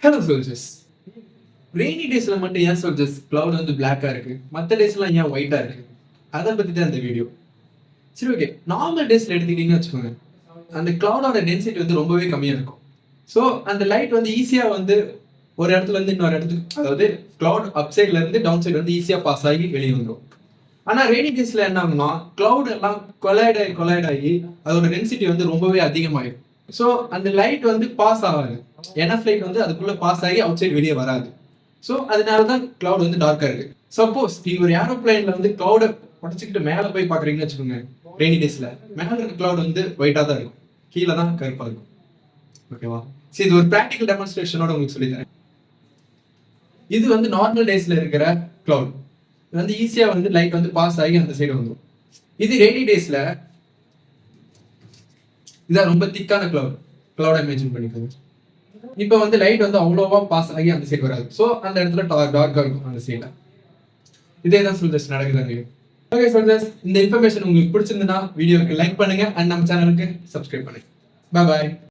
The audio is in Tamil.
Hello soldiers. ரெய்னி டேஸ்ல மட்டும் ஏன் சோல்ஜர்ஸ் கிளவுட் வந்து பிளாக்கா இருக்கு, மற்ற டேஸ்லாம் ஏன் ஒயிட்டா இருக்கு, அதை பத்தி தான் இந்த வீடியோ. சரி, ஓகே. நார்மல் டேஸ்ல எடுத்துக்கிட்டீங்கன்னு வச்சுக்கோங்க, அந்த கிளவுடோட டென்சிட்டி வந்து ரொம்பவே கம்மியா இருக்கும். ஸோ அந்த லைட் வந்து ஈஸியா வந்து ஒரு இடத்துல இருந்து இன்னொரு இடத்துக்கு, அதாவது கிளவுட் அப் சைட்ல இருந்து டவுன் சைடு வந்து ஈஸியா பாஸ் ஆகி வெளியே வந்துடும். ஆனா ரெய்னி டேஸ்ல என்ன ஆகும்னா, கிளவுட் எல்லாம் கொலைட் ஆகி அதோட டென்சிட்டி வந்து ரொம்பவே அதிகமாயிடும். ஸோ அந்த லைட் வந்து பாஸ் ஆகாது, எனஃப் லைட் வந்து அதுக்குள்ள பாஸ் ஆகி அவுட் சைட் வெளியே வராது. ஸோ அதனால தான் கிளவுட் வந்து டார்க்கா இருக்கு. சப்போஸ் நீங்க ஒரு ஏரோப்ளைன்ல வந்து கிளவுட உடச்சிக்கிட்டு மேல போய் பாக்குறீங்கன்னு வச்சுக்கோங்க, ரெய்னி டேஸ்ல மேல இருக்க கிளவுட் வந்து ஒயிட்டா தான் இருக்கும், கீழே தான் கருப்பா இருக்கும். ஓகேவா? சரி, இது ஒரு பிராக்டிகல் டெமான்ஸ்ட்ரேஷனோட உங்களுக்கு சொல்லித்தரேன். இது வந்து நார்மல் டேஸ்ல இருக்கிற கிளவுட். இது வந்து ஈஸியா வந்து லைட் வந்து பாஸ் ஆகி அந்த சைடு வந்துடும். இது ரெய்னி டேஸ்ல இதான் ரொம்ப திக்கான கிளவுட இமேஜின் பண்ணிக்கோங்க. இப்போ வந்து லைட் வந்து அவ்வளோவா பாஸ் ஆகி அந்த சைடு வராது. ஸோ அந்த இடத்துல டார்க்கா இருக்கும் அந்த சைட்ல. இதே தான் சோல்ஜர்ஸ் நடக்குது. ஓகே சோல்ஜர்ஸ், இந்த இன்ஃபர்மேஷன் உங்களுக்கு பிடிச்சிருந்ததுன்னா வீடியோக்கு லைக் பண்ணுங்க அண்ட் நம்ம சேனலுக்கு சப்ஸ்கிரைப் பண்ணுங்க. பாய்.